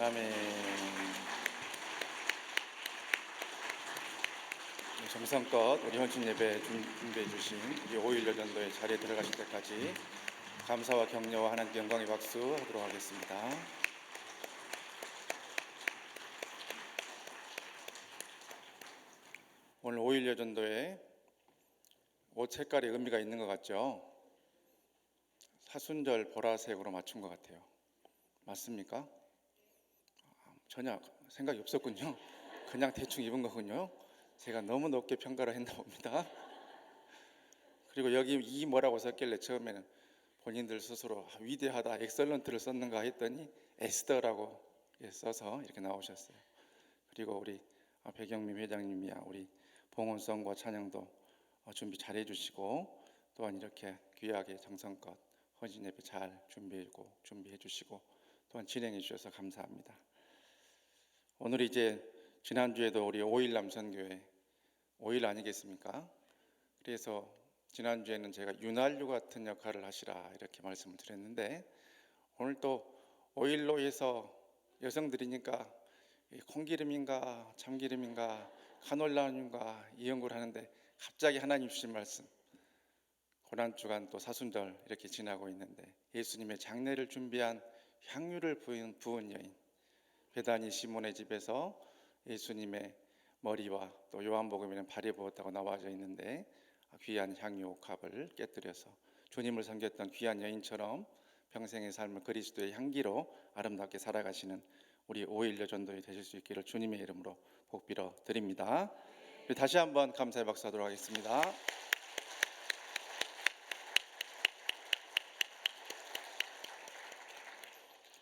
아멘. 정성껏 우리 헌신 예배 준비해 주신 우리 5.16 여전도의 자리에 들어가실 때까지 감사와 격려와 하나님께 영광의 박수 하도록 하겠습니다. 오늘 5.16 여전도에 옷 색깔이 의미가 있는 것 같죠? 사순절 보라색으로 맞춘 것 같아요. 맞습니까? 전혀 생각이 없었군요. 그냥 대충 입은 거군요. 제가 너무 높게 평가를 했나 봅니다. 그리고 여기 이 뭐라고 썼길래 처음에는 본인들 스스로 위대하다, 엑설런트를 썼는가 했더니 에스더라고 써서 이렇게 나오셨어요. 그리고 우리 백영민 회장님이야 우리 봉헌성과 찬양도 준비 잘 해주시고 또한 이렇게 귀하게 정성껏 헌신 예배 잘 준비해 주시고 또한 진행해 주셔서 감사합니다. 오늘 이제 지난주에도 우리 5.1 남선교회 5.1 아니겠습니까? 그래서 지난주에는 제가 윤활유 같은 역할을 하시라 이렇게 말씀을 드렸는데 오늘 또 5.1로 해서 여성들이니까 콩기름인가 참기름인가 카놀라유인가 이 연구를 하는데 갑자기 하나님 주신 말씀 고난주간 또 사순절 이렇게 지나고 있는데 예수님의 장례를 준비한 향유를 부은 여인 베다니 시몬의 집에서 예수님의 머리와 또 요한복음에는 발에 부었다고 나와져 있는데 귀한 향유 옥합을 깨뜨려서 주님을 섬겼던 귀한 여인처럼 평생의 삶을 그리스도의 향기로 아름답게 살아가시는 우리 5.1 여전도에 되실 수 있기를 주님의 이름으로 복빌어 드립니다. 다시 한번 감사의 박수 하도록 하겠습니다.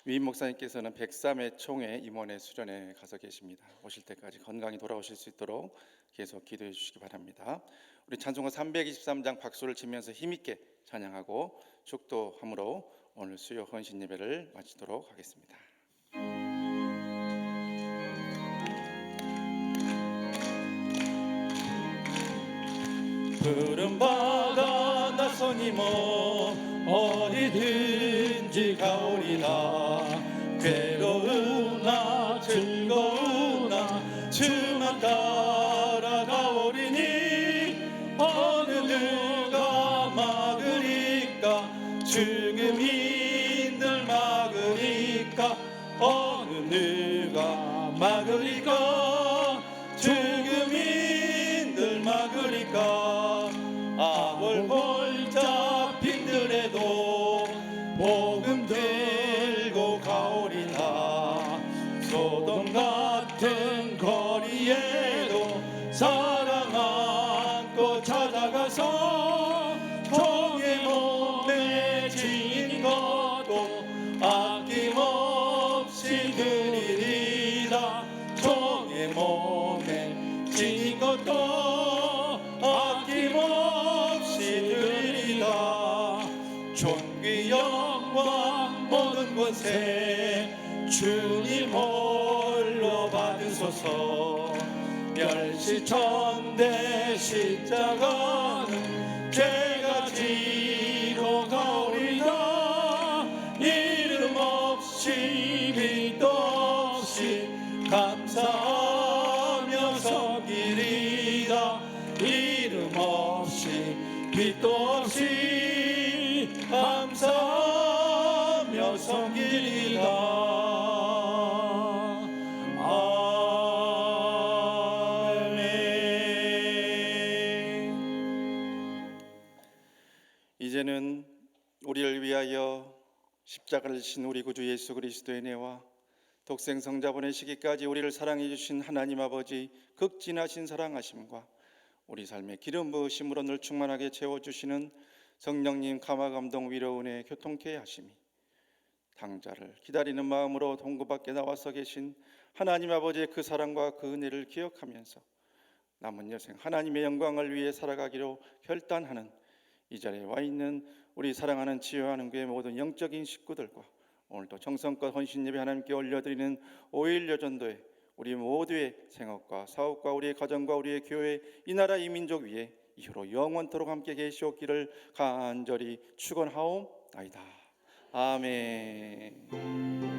위임 목사님께서는 103회 총회 임원회 수련회 가서 계십니다. 오실 때까지 건강히 돌아오실 수 있도록 계속 기도해 주시기 바랍니다. 우리 찬송가 323장 박수를 치면서 힘있게 찬양하고 축도함으로 오늘 수요 헌신 예배를 마치도록 하겠습니다. 푸른 바다 나서니모 어디든지 가오리라 괴로우나 즐거우나 주만 따라가오리니 어느 누가 막으리까 죽음인들 막으리까 어느 누가 막으리까 죽음인들 막으리까 아월 골짜 빈들에도 복음 들고 가오리나 소돔 같은 거리에도 사랑 안고 찾아가서 종의 몸에 지인 것도 아낌없이 드리리라 종의 몸에 지인 것도 아낌없이 드리리라 존귀 영광 모든 권세 주님 홀로 받으소서 멸시천대 십자가는 죄가 지로 가오리다 이름 없이 빛도 없이 감사하며 섬기리다 이름 없이 빛도 없이 감사하며 섬기리다. 이제는 우리를 위하여 십자가를 지신 우리 구주 예수 그리스도의 은혜와 독생 성자 보내시기까지 우리를 사랑해 주신 하나님 아버지 극진하신 사랑하심과 우리 삶의 기름 부으심으로 늘 충만하게 채워주시는 성령님 감화 감동 위로 은혜 교통케 하심이 당자를 기다리는 마음으로 동구 밖에 나와서 계신 하나님 아버지의 그 사랑과 그 은혜를 기억하면서 남은 여생 하나님의 영광을 위해 살아가기로 결단하는 이 자리에 와 있는 우리 사랑하는 치유하는 교회 모든 영적인 식구들과 오늘도 정성껏 헌신 예배 하나님께 올려드리는 5.1 여전도에 우리 모두의 생업과 사업과 우리의 가정과 우리의 교회 이 나라 이 민족 위에 이후로 영원토록 함께 계시옵기를 간절히 축원하옵나이다. 아멘.